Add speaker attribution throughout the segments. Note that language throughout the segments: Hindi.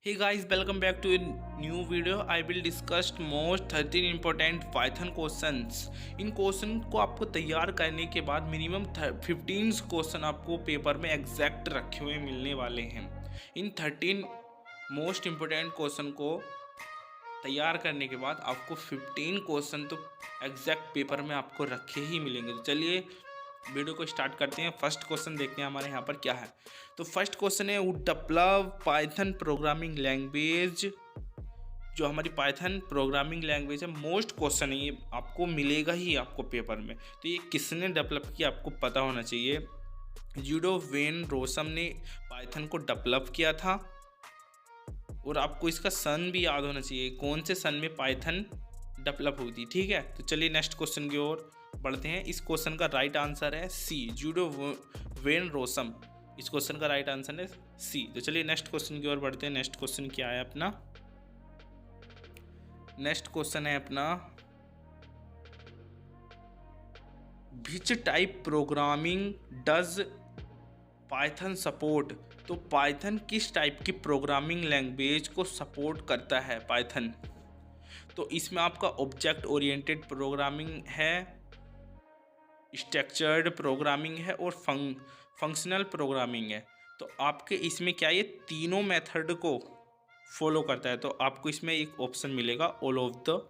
Speaker 1: Hey guys, welcome back to a new video. I will discuss most 13 important Python questions. In question को आपको तैयार करने के बाद मिनिमम 15 क्वेश्चन आपको पेपर में एग्जैक्ट रखे हुए मिलने वाले हैं। इन 13 मोस्ट इम्पोर्टेंट क्वेश्चन को तैयार करने के बाद आपको 15 क्वेश्चन तो एग्जैक्ट पेपर में आपको रखे ही मिलेंगे। तो चलिए वीडियो को स्टार्ट करते हैं। फर्स्ट क्वेश्चन देखते हैं हमारे यहाँ पर क्या है। तो फर्स्ट क्वेश्चन है डेवलप पाइथन प्रोग्रामिंग लैंग्वेज। जो हमारी पाइथन प्रोग्रामिंग लैंग्वेज है, मोस्ट क्वेश्चन है, ये आपको मिलेगा ही आपको पेपर में। तो ये किसने डेवलप किया आपको पता होना चाहिए। जूडो वेन रोसम ने पाइथन को डेवलप किया था और आपको इसका सन भी याद होना चाहिए, कौन से सन में पाइथन डेवलप हुई थी। ठीक है, तो चलिए नेक्स्ट क्वेश्चन की ओर बढ़ते हैं। इस क्वेश्चन का राइट आंसर है सी, जूडो वेन रोसम। इस क्वेश्चन का राइट आंसर है सी। तो चलिए नेक्स्ट क्वेश्चन की ओर बढ़ते हैं। नेक्स्ट क्वेश्चन क्या है अपना? नेक्स्ट क्वेश्चन है अपना which type programming does Python support. तो पाइथन किस टाइप की प्रोग्रामिंग लैंग्वेज को सपोर्ट करता है पाइथन? तो इसमें आपका ऑब्जेक्ट ओरिएंटेड प्रोग्रामिंग है, स्ट्रक्चर्ड प्रोग्रामिंग है और फंक्शनल प्रोग्रामिंग है। तो आपके इसमें क्या ये तीनों मेथड को फॉलो करता है। तो आपको इसमें एक ऑप्शन मिलेगा ऑल ऑफ द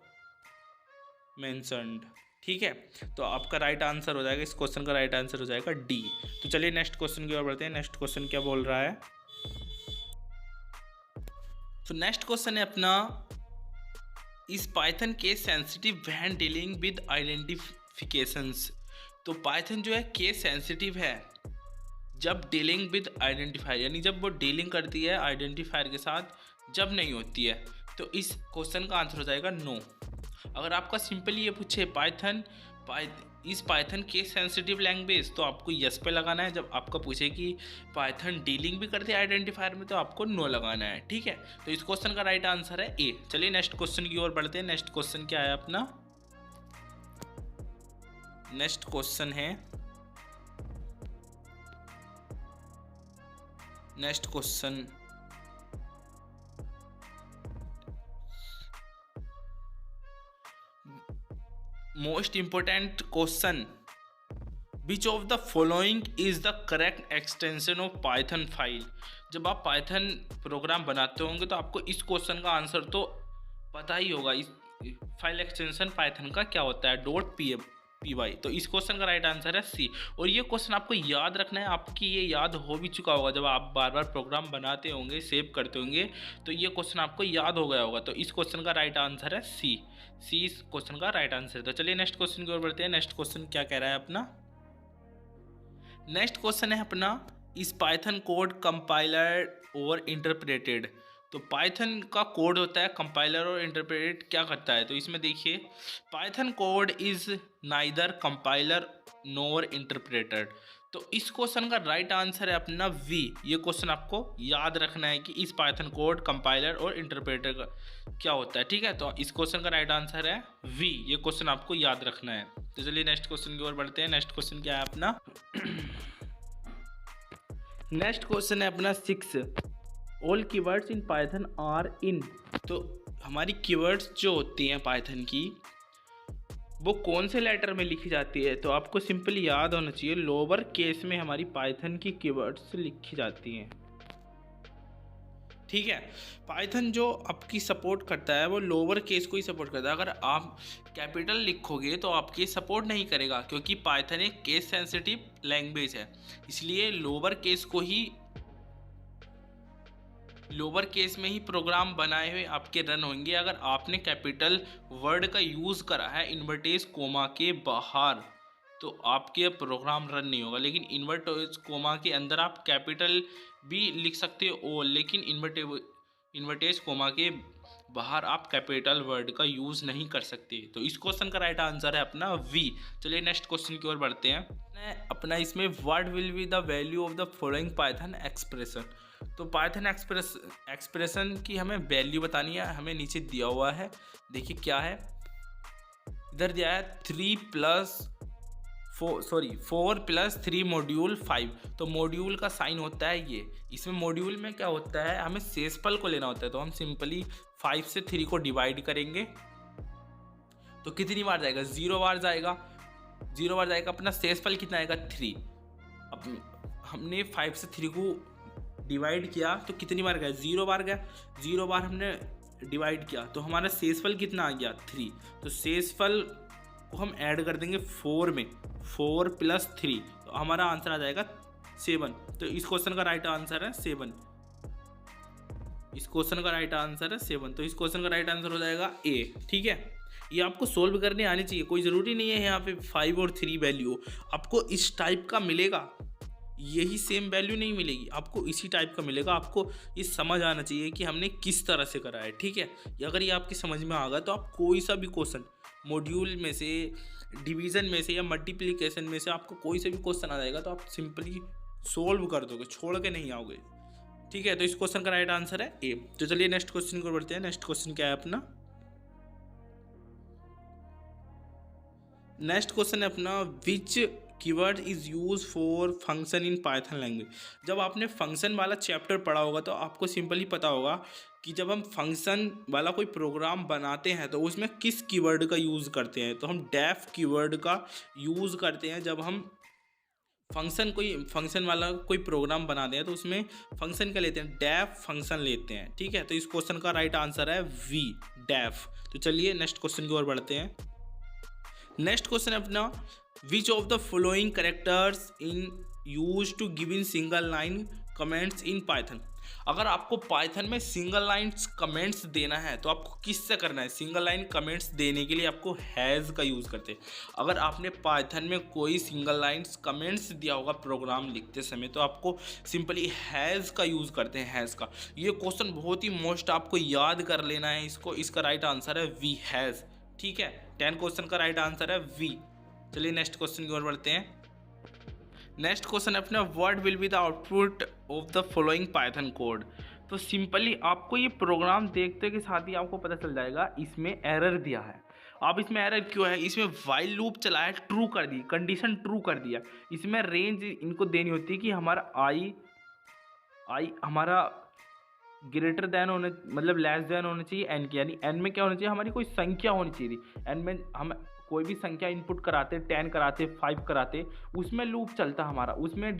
Speaker 1: मेंशन्ड। ठीक है, तो आपका राइट आंसर हो जाएगा, इस क्वेश्चन का राइट आंसर हो जाएगा डी। तो चलिए नेक्स्ट क्वेश्चन की ओर बढ़ते हैं। नेक्स्ट क्वेश्चन क्या बोल रहा है? तो नेक्स्ट क्वेश्चन है अपना इस Python case sensitive when dealing with identifications. तो पाइथन जो है केस सेंसिटिव है जब डीलिंग विद आइडेंटिफायर, यानी जब वो डीलिंग करती है आइडेंटिफायर के साथ, जब नहीं होती है। तो इस क्वेश्चन का आंसर हो जाएगा नो। अगर आपका सिंपली ये पूछे इस पाइथन केस सेंसिटिव लैंग्वेज, तो आपको यस पे लगाना है। जब आपका पूछे कि पाइथन डीलिंग भी करती है आइडेंटिफायर में, तो आपको नो लगाना है। ठीक है, तो इस क्वेश्चन का राइट आंसर है ए। चलिए नेक्स्ट क्वेश्चन की ओर बढ़ते हैं। नेक्स्ट क्वेश्चन क्या है अपना? नेक्स्ट क्वेश्चन है most important question, which of the following is the correct extension of Python file. जब आप पाइथन प्रोग्राम बनाते होंगे तो आपको इस क्वेश्चन का आंसर तो पता ही होगा। इस फाइल एक्सटेंशन पाइथन का क्या होता है, .py। तो इस क्वेश्चन का राइट आंसर है सी। और ये क्वेश्चन आपको याद रखना है, आपकी ये याद हो भी चुका होगा। जब आप बार बार प्रोग्राम बनाते होंगे, सेव करते होंगे, तो ये क्वेश्चन आपको याद हो गया होगा। तो इस क्वेश्चन का राइट आंसर है सी। इस क्वेश्चन का राइट आंसर है। तो चलिए नेक्स्ट क्वेश्चन की ओर बढ़ते हैं। नेक्स्ट क्वेश्चन क्या कह रहा है अपना? नेक्स्ट क्वेश्चन है अपना इस पाइथन कोड कंपाइलर और इंटरप्रेटेड। तो पाइथन का कोड होता है कंपाइलर और इंटरप्रेटेड क्या करता है। तो इसमें देखिए, Python code is neither compiler NOR interpreted. तो इस क्वेश्चन का राइट आंसर है अपना वी। ये क्वेश्चन आपको याद रखना है कि इस पाइथन कोड कंपाइलर और इंटरप्रेटर का क्या होता है। ठीक है, तो इस क्वेश्चन का राइट आंसर है वी। ये क्वेश्चन आपको याद रखना है। तो चलिए नेक्स्ट क्वेश्चन की ओर बढ़ते हैं। नेक्स्ट क्वेश्चन क्या है अपना? नेक्स्ट क्वेश्चन है अपना 6, all keywords in Python are in. तो हमारी कीवर्ड्स जो होती हैं पाइथन की, वो कौन से लेटर में लिखी जाती है। तो आपको सिंपली याद होना चाहिए, लोअर केस में हमारी पाइथन की कीवर्ड्स लिखी जाती हैं। ठीक है, पाइथन जो आपकी सपोर्ट करता है वो लोअर केस को ही सपोर्ट करता है। अगर आप कैपिटल लिखोगे तो आपकी सपोर्ट नहीं करेगा, क्योंकि पाइथन एक केस सेंसिटिव लैंग्वेज है। इसलिए लोअर केस में ही प्रोग्राम बनाए हुए आपके रन होंगे। अगर आपने कैपिटल वर्ड का यूज़ करा है इन्वर्टेज कोमा के बाहर, तो आपके प्रोग्राम रन नहीं होगा। लेकिन इन्वर्टेज कोमा के अंदर आप कैपिटल भी लिख सकते हो, लेकिन इन्वर्टेज कोमा के बाहर आप कैपिटल वर्ड का यूज़ नहीं कर सकते। तो इस क्वेश्चन का राइट आंसर है अपना वी। चलिए नेक्स्ट क्वेश्चन की ओर बढ़ते हैं। अपना इसमें what will be the value of the following Python expression. तो पाइथन एक्सप्रेशन की हमें वैल्यू बतानी है। हमें नीचे दिया हुआ है, देखिए क्या है, इधर दिया है 3 + 4 + 3 मॉड्यूल 5। तो मॉड्यूल का साइन होता है ये। इसमें मॉड्यूल में क्या होता है, हमें शेषफल को लेना होता है। तो हम सिंपली 5 से 3 को डिवाइड करेंगे तो कितनी बार जाएगा, 0 बार जाएगा। 0 बार जाएगा, अपना शेषफल कितना आएगा 3। अब हमने 5 से 3 को डिवाइड किया तो कितनी बार गया, 0 बार गया। 0 बार हमने डिवाइड किया तो हमारा शेषफल कितना आ गया 3। तो शेषफल को हम ऐड कर देंगे 4 में, 4 + 3, तो हमारा आंसर आ जाएगा 7। तो इस क्वेश्चन का राइट आंसर है 7। इस क्वेश्चन का राइट आंसर है 7। तो इस क्वेश्चन का राइट आंसर हो जाएगा ए। ठीक है, ये आपको सोल्व करने आनी चाहिए। कोई ज़रूरी नहीं है यहाँ पे 5 और 3 वैल्यू आपको इस टाइप का मिलेगा, यही सेम वैल्यू नहीं मिलेगी, आपको इसी टाइप का मिलेगा। आपको ये समझ आना चाहिए कि हमने किस तरह से करा है। ठीक है, अगर ये आपकी समझ में आ गया तो आप कोई सा भी क्वेश्चन मॉड्यूल में से, डिवीज़न में से या मल्टीप्लिकेशन में से आपको कोई सा भी क्वेश्चन आ जाएगा तो आप सिंपली सोल्व कर दोगे, छोड़ के नहीं आओगे। ठीक है, तो इस क्वेश्चन का राइट आंसर है ए। तो चलिए नेक्स्ट क्वेश्चन को बढ़ते हैं। नेक्स्ट क्वेश्चन क्या है अपना, नेक्स्ट क्वेश्चन है अपना which keyword is use for function in Python language. जब आपने फंक्शन वाला चैप्टर पढ़ा होगा तो आपको सिंपली पता होगा कि जब हम फंक्शन वाला कोई प्रोग्राम बनाते हैं तो उसमें किस कीवर्ड का यूज़ करते हैं। तो हम डेफ कीवर्ड का यूज़ करते हैं जब हम फंक्शन वाला कोई प्रोग्राम बनाते हैं तो उसमें फंक्शन का लेते हैं, डेफ फंक्शन लेते हैं। ठीक है, तो इस क्वेश्चन का राइट आंसर है वी, डेफ। तो चलिए नेक्स्ट क्वेश्चन की ओर बढ़ते हैं। नेक्स्ट क्वेश्चन है अपना which of the following characters in use to give in single line comments in Python. अगर आपको पाइथन में सिंगल लाइन कमेंट्स देना है तो आपको किससे करना है। सिंगल लाइन कमेंट्स देने के लिए आपको हैज़ का यूज़ करते हैं। अगर आपने पाइथन में कोई सिंगल लाइन कमेंट्स दिया होगा प्रोग्राम लिखते समय तो आपको सिंपली हैज़ का यूज़ करते हैं, हैज़ का। ये क्वेश्चन बहुत ही मोस्ट आपको याद कर लेना है इसको। इसका राइट आंसर है वी, हैज़। ठीक है, 10 क्वेश्चन का राइट आंसर है वी। चलिए नेक्स्ट क्वेश्चन की ओर बढ़ते हैं। नेक्स्ट क्वेश्चन है अपना what will be the output of the following Python code. तो सिंपली आपको ये प्रोग्राम देखते के साथ ही आपको पता चल जाएगा इसमें एरर दिया है। अब इसमें एरर क्यों है, इसमें वाइल लूप चला है, ट्रू कर दी, कंडीशन ट्रू कर दिया। इसमें रेंज इनको देनी होती है कि हमारा आई हमारा ग्रेटर देन होने मतलब लेस देन होना चाहिए एन की, यानी एन में क्या होना चाहिए, हमारी कोई संख्या होनी चाहिए। एन में हम कोई भी संख्या इनपुट कराते, 10 कराते, 5 कराते, उसमें लूप चलता हमारा, उसमें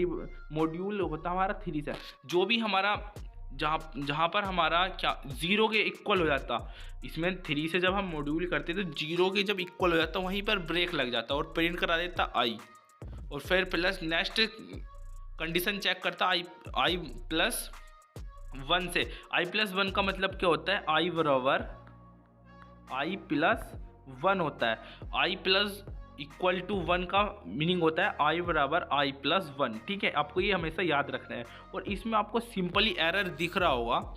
Speaker 1: मॉड्यूल होता हमारा 3 से। जो भी हमारा जहाँ पर हमारा क्या 0 के इक्वल हो जाता, इसमें 3 से जब हम मॉड्यूल करते तो 0 के जब इक्वल हो जाता वहीं पर ब्रेक लग जाता और प्रिंट करा देता आई, और फिर प्लस नेक्स्ट कंडीशन चेक करता आई प्लस 1 से। आई प्लस 1 का मतलब क्या होता है, आई बराबर आई प्लस 1 होता है। आई प्लस इक्वल टू 1 का मीनिंग होता है आई बराबर आई प्लस 1। ठीक है, आपको ये हमेशा याद रखना है। और इसमें आपको सिंपली एरर दिख रहा होगा,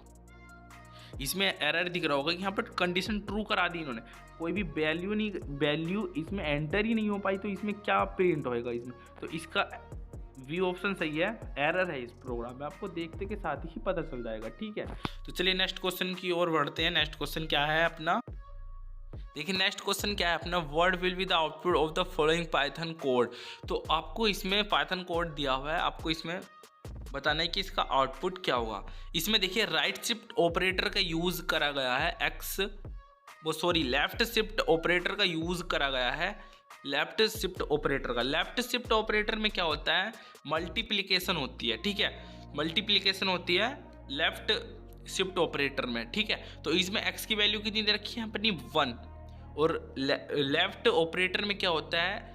Speaker 1: इसमें एरर दिख रहा होगा कि यहाँ पर कंडीशन ट्रू करा दी इन्होंने, कोई भी वैल्यू इसमें एंटर ही नहीं हो पाई, तो इसमें क्या प्रिंट होएगा इसमें। तो इसका वी ऑप्शन सही है, एरर है इस प्रोग्राम में, आपको देखते के साथ ही पता चल जाएगा। ठीक है, तो चलिए नेक्स्ट क्वेश्चन की ओर बढ़ते हैं। नेक्स्ट क्वेश्चन क्या है अपना, देखिए नेक्स्ट क्वेश्चन क्या है अपना what will be the output of the following Python code. तो आपको इसमें पाइथन कोड दिया हुआ है, आपको इसमें बताना है कि इसका आउटपुट क्या होगा। इसमें देखिए राइट शिफ्ट ऑपरेटर का यूज़ करा गया है, लेफ्ट शिफ्ट ऑपरेटर का यूज़ करा गया है। लेफ्ट शिफ्ट ऑपरेटर में क्या होता है, मल्टीप्लिकेशन होती है। ठीक है, मल्टीप्लिकेशन होती है लेफ्ट शिफ्ट ऑपरेटर में। ठीक है, तो इसमें x की वैल्यू कितनी दे रखी है अपनी 1, और लेफ्ट ऑपरेटर में क्या होता है,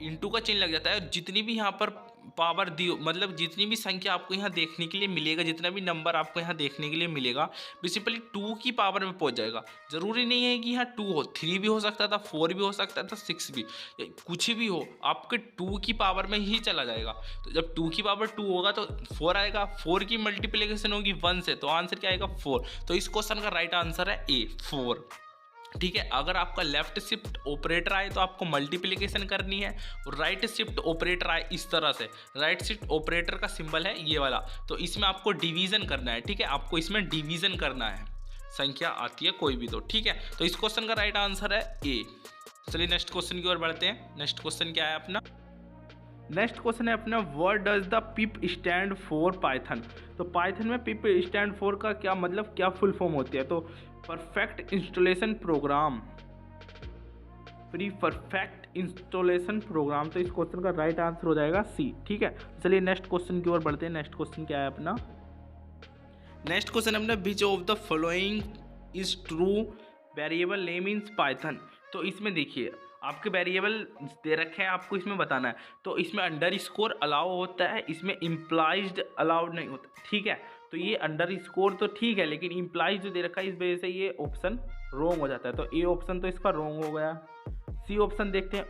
Speaker 1: इनटू का चिन्ह लग जाता है। जितनी भी यहाँ पर पावर दी, मतलब जितनी भी संख्या आपको यहाँ देखने के लिए मिलेगा, जितना भी नंबर आपको यहाँ देखने के लिए मिलेगा, बेसिकली 2 की पावर में पहुँच जाएगा। ज़रूरी नहीं है कि यहाँ 2 हो, 3 भी हो सकता था, 4 भी हो सकता था, 6 भी, कुछ भी हो, आपके 2 की पावर में ही चला जाएगा। तो जब 2 की पावर 2 होगा तो 4 आएगा, 4 की मल्टीप्लिकेशन होगी 1 से, तो आंसर क्या आएगा 4। तो इस क्वेश्चन का राइट आंसर है ए, 4। ठीक है, अगर आपका लेफ्ट शिफ्ट ऑपरेटर आए तो आपको मल्टीप्लिकेशन करनी है, और राइट शिफ्ट ऑपरेटर आए इस तरह से, राइट शिफ्ट ऑपरेटर का सिंबल है ये वाला, तो इसमें आपको डिवीजन करना है। ठीक है, आपको इसमें डिवीजन करना है, संख्या आती है कोई भी तो। ठीक है, तो इस क्वेश्चन का राइट आंसर है ए। चलिए नेक्स्ट क्वेश्चन की ओर बढ़ते हैं। नेक्स्ट क्वेश्चन क्या है अपना, नेक्स्ट क्वेश्चन है अपना, what does the pip stand for Python. तो पाइथन में पिप स्टैंड फॉर का क्या मतलब, क्या फुल फॉर्म होती है। तो perfect installation program, perfect installation program. तो इस क्वेश्चन का राइट आंसर हो जाएगा सी। ठीक है, चलिए नेक्स्ट क्वेश्चन की ओर बढ़ते हैं। नेक्स्ट क्वेश्चन क्या है अपना, नेक्स्ट क्वेश्चन है अपना, which of the following is true variable name in Python. तो इसमें देखिए आपके वेरिएबल दे रखे हैं, आपको इसमें बताना है। तो इसमें अंडर स्कोर अलाउ होता है, इसमें इम्प्लाइज अलाउड नहीं होता। ठीक है, तो ये अंडर स्कोर तो ठीक है, लेकिन इम्प्लाइज जो दे रखा है इस वजह से ये ऑप्शन रॉन्ग हो जाता है। तो ए ऑप्शन तो इसका रॉन्ग हो गया। सी ऑप्शन देखते हैं,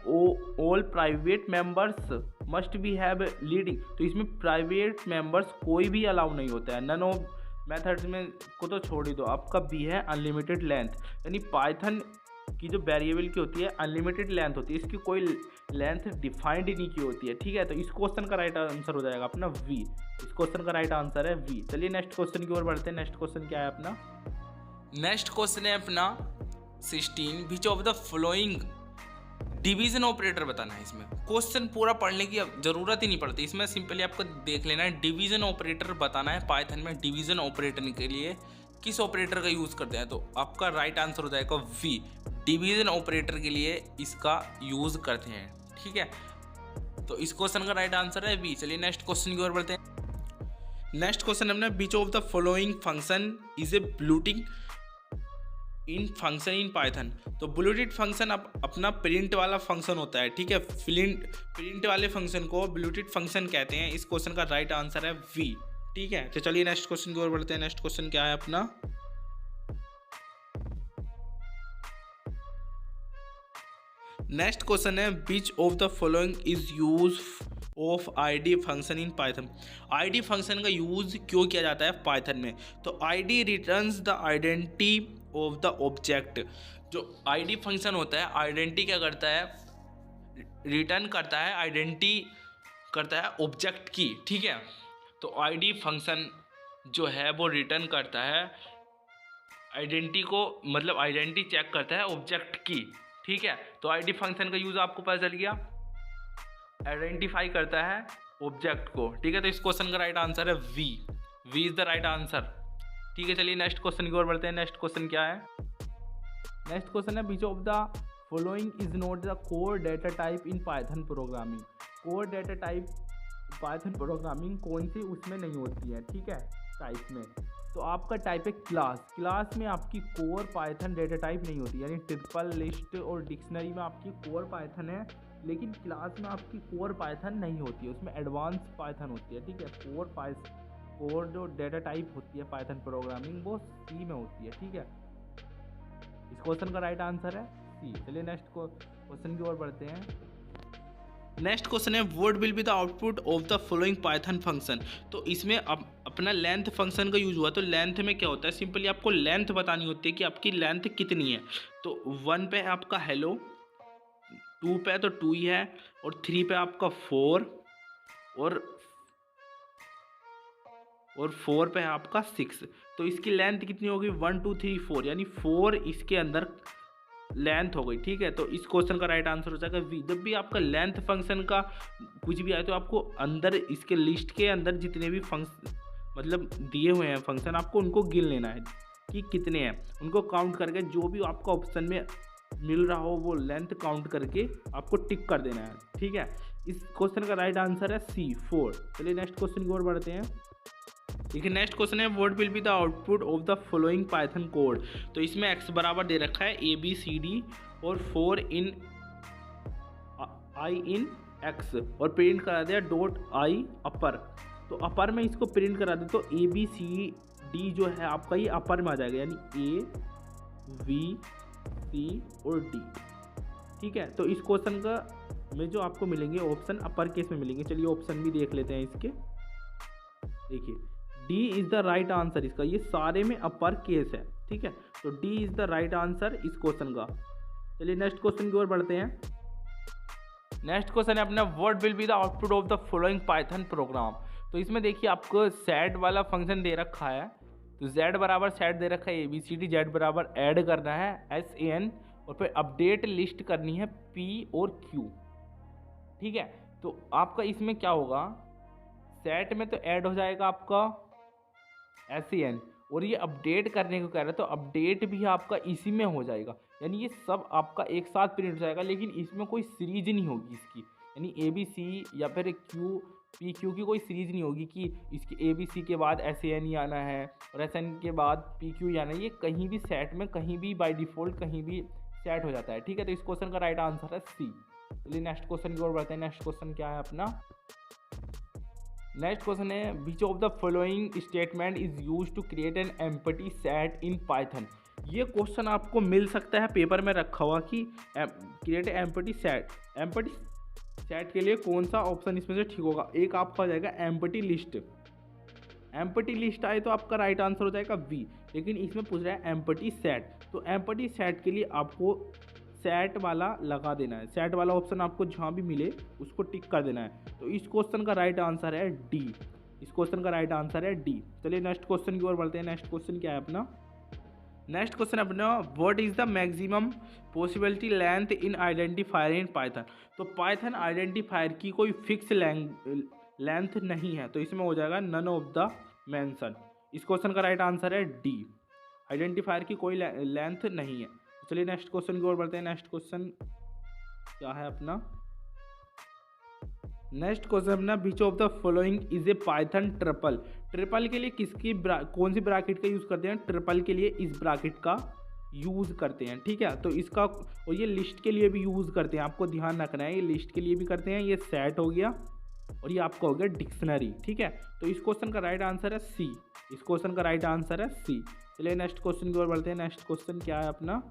Speaker 1: all private members must be have leading. तो इसमें प्राइवेट मेंबर्स कोई भी अलाउ नहीं होता है। नन ऑफ मेथड्स में को तो छोड़ ही दो। आपका बी है अनलिमिटेड लेंथ, यानी पाइथन की जो वेरिएबल की होती है अनलिमिटेड लेंथ होती है, इसकी कोई लेंथ डिफाइंड ही नहीं की होती है। ठीक है, तो इस क्वेश्चन का राइट आंसर हो जाएगा अपना वी। इस क्वेश्चन का राइट आंसर है वी। चलिए नेक्स्ट क्वेश्चन की ओर बढ़ते हैं। नेक्स्ट क्वेश्चन क्या है अपना, नेक्स्ट क्वेश्चन है अपना 16, विच of the following division operator बताना है। इसमें क्वेश्चन पूरा पढ़ने की जरूरत ही नहीं पड़ती, इसमें सिंपली आपको देख लेना है। डिवीजन ऑपरेटर बताना है पाइथन में। डिवीजन ऑपरेटर के लिए किस ऑपरेटर का यूज़ करते हैं, तो आपका राइट आंसर हो जाएगा वी। डिवीजन ऑपरेटर के लिए इसका यूज़ करते हैं। ठीक है, तो इस क्वेश्चन का राइट आंसर है वी। चलिए नेक्स्ट क्वेश्चन की ओर बढ़ते हैं। नेक्स्ट क्वेश्चन हमने, which of the following function is a built in function in Python. तो ब्लूटिंग फंक्शन अपना प्रिंट वाला फंक्शन होता है। ठीक है, प्रिंट वाले फंक्शन को ब्लूटिंग फंक्शन कहते हैं। इस क्वेश्चन का राइट आंसर है वी। ठीक है, तो चलिए नेक्स्ट क्वेश्चन की ओर बढ़ते हैं। नेक्स्ट क्वेश्चन क्या है अपना, नेक्स्ट क्वेश्चन है, which of the following is use of ID function in Python. ID function का यूज क्यों किया जाता है पाइथन में। तो ID returns the identity of the object. जो आईडी फंक्शन होता है, आइडेंटिटी क्या करता है, रिटर्न करता है, आइडेंटिटी करता है ऑब्जेक्ट की। ठीक है, तो आईडी फंक्शन जो है वो रिटर्न करता है आइडेंटिटी को, मतलब आइडेंटिटी चेक करता है ऑब्जेक्ट की। ठीक है, तो आईडी फंक्शन का यूज आपको पता चल गया, आइडेंटिफाई करता है ऑब्जेक्ट को। ठीक है, तो इस क्वेश्चन का राइट आंसर है V. V is the right answer. ठीक है, चलिए नेक्स्ट क्वेश्चन की ओर बढ़ते हैं। नेक्स्ट क्वेश्चन क्या है, नेक्स्ट क्वेश्चन है, which of the following is not the core data type in Python programming. Core data type Python programming कौन सी उसमें नहीं होती है। ठीक है, टाइप में तो आपका टाइप है क्लास। क्लास में आपकी कोर पाइथन डेटा टाइप नहीं होती, यानी ट्रिपल लिस्ट और डिक्शनरी में आपकी कोर पाइथन है, लेकिन क्लास में आपकी कोर पाइथन नहीं होती है, उसमें एडवांस पाइथन होती है। ठीक है, कोर जो डेटा टाइप होती है पाइथन प्रोग्रामिंग वो सी में होती है। ठीक है, इस क्वेश्चन का राइट आंसर है सी। चलिए नेक्स्ट क्वेश्चन की ओर बढ़ते हैं। नेक्स्ट क्वेश्चन है, what will be the output of the following Python function. तो इसमें अपना लेंथ फंक्शन का यूज हुआ। तो लेंथ में क्या होता है, सिंपली आपको लेंथ बतानी होती है कि आपकी लेंथ कितनी है। तो 1 पे आपका हेलो, 2 पे तो 2 ही है, और 3 पे आपका 4, और 4 पे है आपका 6। तो इसकी लेंथ कितनी होगी, 1 2 3 4, यानी 4 इसके अंदर लेंथ हो गई। ठीक है, तो इस क्वेश्चन का राइट आंसर हो जाएगा वी। जब भी आपका लेंथ फंक्शन का कुछ भी आए तो आपको अंदर इसके लिस्ट के अंदर जितने भी फंक्शन मतलब दिए हुए हैं फंक्शन, आपको उनको गिन लेना है कि कितने हैं, उनको काउंट करके जो भी आपका ऑप्शन में मिल रहा हो वो लेंथ काउंट करके आपको टिक कर देना है। ठीक है, इस क्वेश्चन का राइट आंसर है सी 4। चलिए नेक्स्ट क्वेश्चन की ओर बढ़ते हैं। देखिए नेक्स्ट क्वेश्चन है, what will be the output of the following Python code. तो इसमें x बराबर दे रखा है ABCD और 4 इन I इन x, और प्रिंट करा दिया .I अपर। तो अपर में इसको प्रिंट करा दे तो ABCD जो है आपका ये अपर में आ जाएगा, यानी A B C और D। ठीक है, तो इस क्वेश्चन का में जो आपको मिलेंगे ऑप्शन अपर केस में मिलेंगे। चलिए ऑप्शन भी देख लेते हैं इसके। देखिए D is the right answer इसका, ये सारे में अपर केस है। ठीक है, तो D is the right answer इस क्वेश्चन का। चलिए नेक्स्ट क्वेश्चन की ओर बढ़ते हैं। नेक्स्ट क्वेश्चन है अपना, what will be the output of the following Python programme. तो इसमें देखिए आपको सेट वाला फंक्शन दे रखा है, तो z बराबर सेट दे रखा है ABCD, z बराबर ऐड करना है SAN, और फिर अपडेट लिस्ट करनी है P और Q। ठीक है, तो आपका इसमें क्या होगा, सेट में तो ऐड हो जाएगा आपका SCN, और ये अपडेट करने को कह रहा है तो अपडेट भी आपका इसी में हो जाएगा, यानी ये सब आपका एक साथ प्रिंट हो जाएगा। लेकिन इसमें कोई सीरीज नहीं होगी इसकी, यानी ABC या फिर PQ की कोई सीरीज नहीं होगी कि इसके ABC के बाद SAN ही आना है और SAN के बाद PQ ही आना है। ये कहीं भी सेट में कहीं भी बाय डिफ़ॉल्ट कहीं भी सेट हो जाता है, ठीक है। तो इस क्वेश्चन का राइट आंसर है C। चलिए नेक्स्ट क्वेश्चन की ओर बढ़ते हैं। नेक्स्ट क्वेश्चन क्या है अपना, नेक्स्ट क्वेश्चन है which of the following statement is use to create an empty set in Python. ये क्वेश्चन आपको मिल सकता है पेपर में रखा हुआ कि क्रिएट एम्प्टी सेट के लिए कौन सा ऑप्शन इसमें से ठीक होगा। एक आपका हो जाएगा एम्प्टी लिस्ट, एम्प्टी लिस्ट आए तो आपका राइट आंसर हो जाएगा V। लेकिन इसमें पूछ रहा है एम्प्टी सेट, तो एम्प्टी सेट के लिए आपको सेट वाला लगा देना है, सेट वाला ऑप्शन आपको जहाँ भी मिले उसको टिक कर देना है। तो इस क्वेश्चन का राइट आंसर है D। इस क्वेश्चन का राइट आंसर है D। चलिए नेक्स्ट क्वेश्चन की ओर बढ़ते हैं। नेक्स्ट क्वेश्चन क्या है अपना, नेक्स्ट क्वेश्चन अपना what is the maximum possibility length in identifier in Python. तो पाइथन आइडेंटिफायर की कोई फिक्स लेंथ नहीं है, तो इसमें हो जाएगा नन ऑफ द मेंशन। इस क्वेश्चन का राइट आंसर है D, आइडेंटिफायर की कोई लेंथ नहीं है। चलिए नेक्स्ट क्वेश्चन की ओर बढ़ते हैं। नेक्स्ट क्वेश्चन क्या है अपना, नेक्स्ट क्वेश्चन अपना which of the following is a Python triple. Triple के लिए किसकी कौन सी ब्रैकेट का यूज़ करते हैं, ट्रिपल के लिए इस ब्रैकेट का यूज़ करते हैं, ठीक है। तो इसका, और ये लिस्ट के लिए भी यूज़ करते हैं, आपको ध्यान रखना है, ये लिस्ट के लिए भी करते हैं। ये सेट हो गया और ये आपका हो गया डिक्शनरी, ठीक है। तो इस क्वेश्चन का राइट आंसर है C। इस क्वेश्चन का राइट आंसर है C। चलिए नेक्स्ट क्वेश्चन की ओर बढ़ते हैं। नेक्स्ट क्वेश्चन क्या है अपना,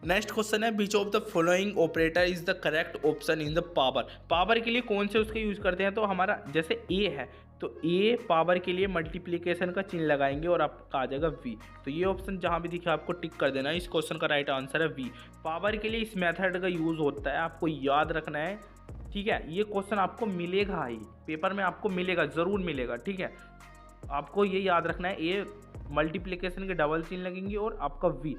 Speaker 1: नेक्स्ट क्वेश्चन है which of the following operator is the correct option in the power. Power के लिए कौन से उसके यूज़ करते हैं, तो हमारा जैसे A है तो A पावर के लिए मल्टीप्लिकेशन का चिन्ह लगाएंगे और आपका आ जाएगा V। तो ये ऑप्शन जहाँ भी दिखे आपको टिक कर देना है। इस क्वेश्चन का राइट आंसर है V। पावर के लिए इस मेथड का यूज़ होता है, आपको याद रखना है, ठीक है। ये क्वेश्चन आपको मिलेगा ही पेपर में, आपको मिलेगा, ज़रूर मिलेगा, ठीक है। आपको ये याद रखना है, A मल्टीप्लिकेशन के डबल चिन्ह लगेंगे और आपका V।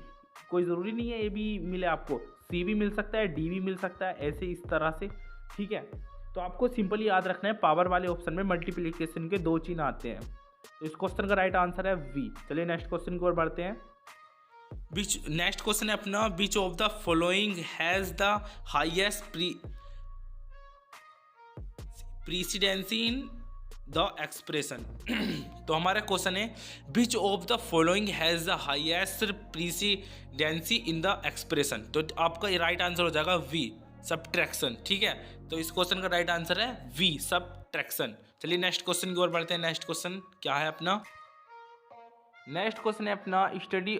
Speaker 1: कोई ज़रूरी नहीं है A भी मिले आपको, C भी मिल सकता है, D भी मिल सकता है, ऐसे इस तरह से, ठीक है। तो आपको सिंपली याद रखना है पावर वाले ऑप्शन में मल्टीप्लिकेशन के 2 चिन्ह आते हैं। तो इस क्वेश्चन का राइट आंसर है V। चलिए नेक्स्ट क्वेश्चन की ओर बढ़ते हैं। नेक्स्ट क्वेश्चन है अपना which of the following has the highest precedence in the expression. तो हमारा क्वेश्चन है which of the following has the highest precedence in the expression. तो आपका राइट आंसर हो जाएगा V, सबट्रैक्शन, ठीक है। तो इस क्वेश्चन का राइट आंसर है V, सबट्रैक्शन। चलिए नेक्स्ट क्वेश्चन की ओर बढ़ते हैं। नेक्स्ट क्वेश्चन क्या है अपना, नेक्स्ट क्वेश्चन है अपना स्टडी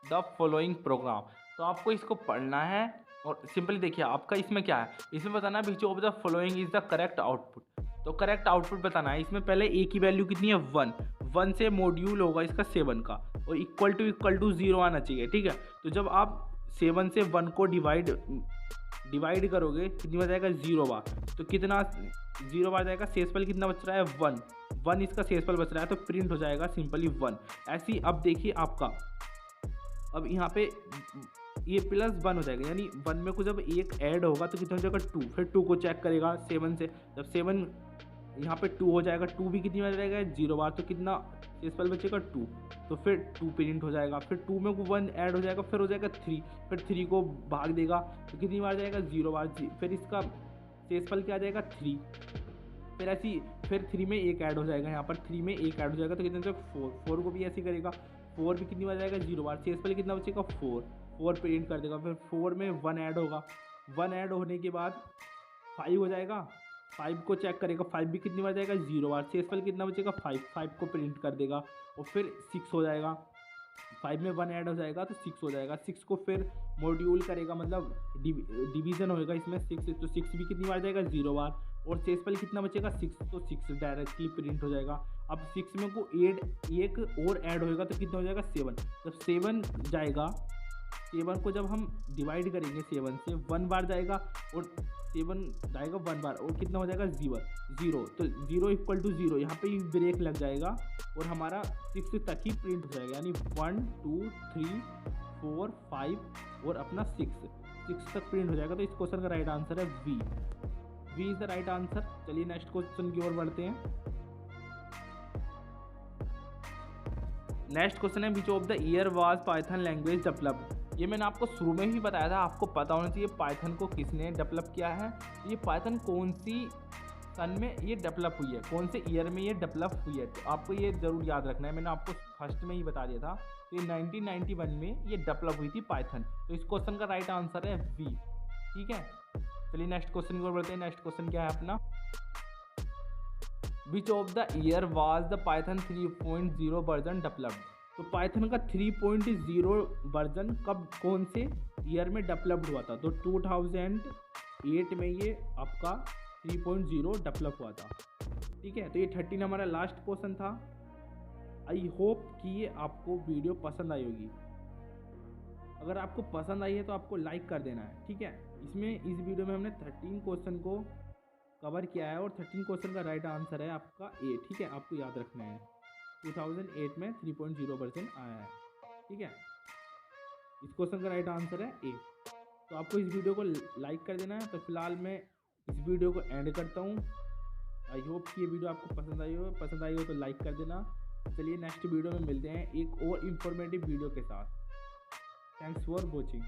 Speaker 1: द फॉलोइंग प्रोग्राम। तो आपको इसको पढ़ना है और सिंपली देखिए आपका इसमें क्या है, इसमें बताना है which of the following is the correct output. तो करेक्ट आउटपुट बताना है। इसमें पहले A की वैल्यू कितनी है 1 से मॉड्यूल होगा इसका 7 का और इक्वल टू 0 आना चाहिए, ठीक है। तो जब आप 7 से 1 को डिवाइड करोगे कितनी बार जाएगा 0 बार, तो कितना 0 बार जाएगा, शेषफल कितना बच रहा है 1 इसका शेषफल बच रहा है, तो प्रिंट हो जाएगा सिंपली 1। ऐसे ही अब देखिए आपका, अब यहाँ पे ये +1 हो जाएगा, यानी 1 में कुछ जब एक ऐड होगा तो कितना हो जाएगा 2, फिर 2 को चेक करेगा 7 से, जब 7 यहाँ पे 2 हो जाएगा, 2 भी कितनी बार जाएगा 0 बार, तो कितना शेषफल बचेगा 2, तो फिर 2 प्रिंट हो जाएगा, फिर 2 में 1 ऐड हो जाएगा, फिर हो जाएगा 3, फिर 3 को भाग देगा तो कितनी बार जाएगा 0 बार, फिर इसका शेषफल क्या आ जाएगा 3, फिर ऐसी फिर 3 में 1 ऐड हो जाएगा, यहाँ पर 3 में 1 ऐड हो जाएगा तो कितने तक 4 को भी ऐसे करेगा, 4 भी कितनी बार जाएगा 0 बार, शेषफल कितना बचेगा 4 प्रिंट कर देगा, फिर 4 में 1 ऐड होगा, 1 ऐड होने के बाद 5 हो जाएगा, 5 को चेक करेगा, 5 भी कितनी बार जाएगा 0 बार, शेषफल कितना बचेगा 5 को प्रिंट कर देगा, और फिर 6 हो जाएगा, 5 में 1 ऐड हो जाएगा तो 6 हो जाएगा, 6 को फिर मॉड्यूल करेगा, मतलब डिवीज़न होएगा इसमें 6, तो 6 भी कितनी बार जाएगा 0 बार, और शेषफल कितना बचेगा 6, तो 6 डायरेक्टली प्रिंट हो जाएगा। अब 6 में को एक और ऐड होएगा तो कितना हो जाएगा 7, जब 7 जाएगा, 7 को जब हम डिवाइड करेंगे 7 से 1 बार जाएगा और 7 जाएगा 1 बार, और कितना हो जाएगा 0, तो 0 इक्वल टू 0, यहाँ पे ब्रेक लग जाएगा और हमारा 6 तक ही प्रिंट हो जाएगा, यानी 1 2 3 4 5 और अपना 6 तक प्रिंट हो जाएगा। तो इस क्वेश्चन का राइट आंसर है V, V is the right answer. चलिए नेक्स्ट क्वेश्चन की ओर बढ़ते हैं। नेक्स्ट क्वेश्चन है which of the year was Python language developed. ये मैंने आपको शुरू में ही बताया था, आपको पता होना चाहिए पाइथन को किसने डेवलप किया है। ये पाइथन कौन सी सन में ये डेवलप हुई है, कौन से ईयर में ये डेवलप हुई है, तो आपको ये ज़रूर याद रखना है। मैंने आपको फर्स्ट में ही बता दिया था, तो ये 1991 में ये डेवलप हुई थी पाइथन। तो इस क्वेश्चन का राइट आंसर है वी। ठीक है, चलिए नेक्स्ट क्वेश्चन की ओर बढ़ते हैं। नेक्स्ट क्वेश्चन क्या है अपना, which of the year was the Python 3.0 version developed. तो पाइथन का 3.0 वर्जन कब, कौन से ईयर में डेवलप्ड हुआ था। तो 2008 में ये आपका 3.0 डेवलप हुआ था। ठीक है, तो ये 13 हमारा लास्ट क्वेश्चन था। आई होप कि ये आपको वीडियो पसंद आई होगी। अगर आपको पसंद आई है तो आपको लाइक कर देना है। ठीक है, इस वीडियो में हमने 13 क्वेश्चन को कवर किया है और 13 क्वेश्चन का राइट आंसर है आपका ए। ठीक है, आपको याद रखना है 2008 में 3.0 वर्जन आया है। ठीक है, इस क्वेश्चन का राइट आंसर है ए। तो आपको इस वीडियो को लाइक कर देना है। तो फिलहाल मैं इस वीडियो को एंड करता हूँ। आई होप कि ये वीडियो आपको पसंद आई हो तो लाइक कर देना। चलिए नेक्स्ट वीडियो में मिलते हैं एक और इन्फॉर्मेटिव वीडियो के साथ। Thanks for watching.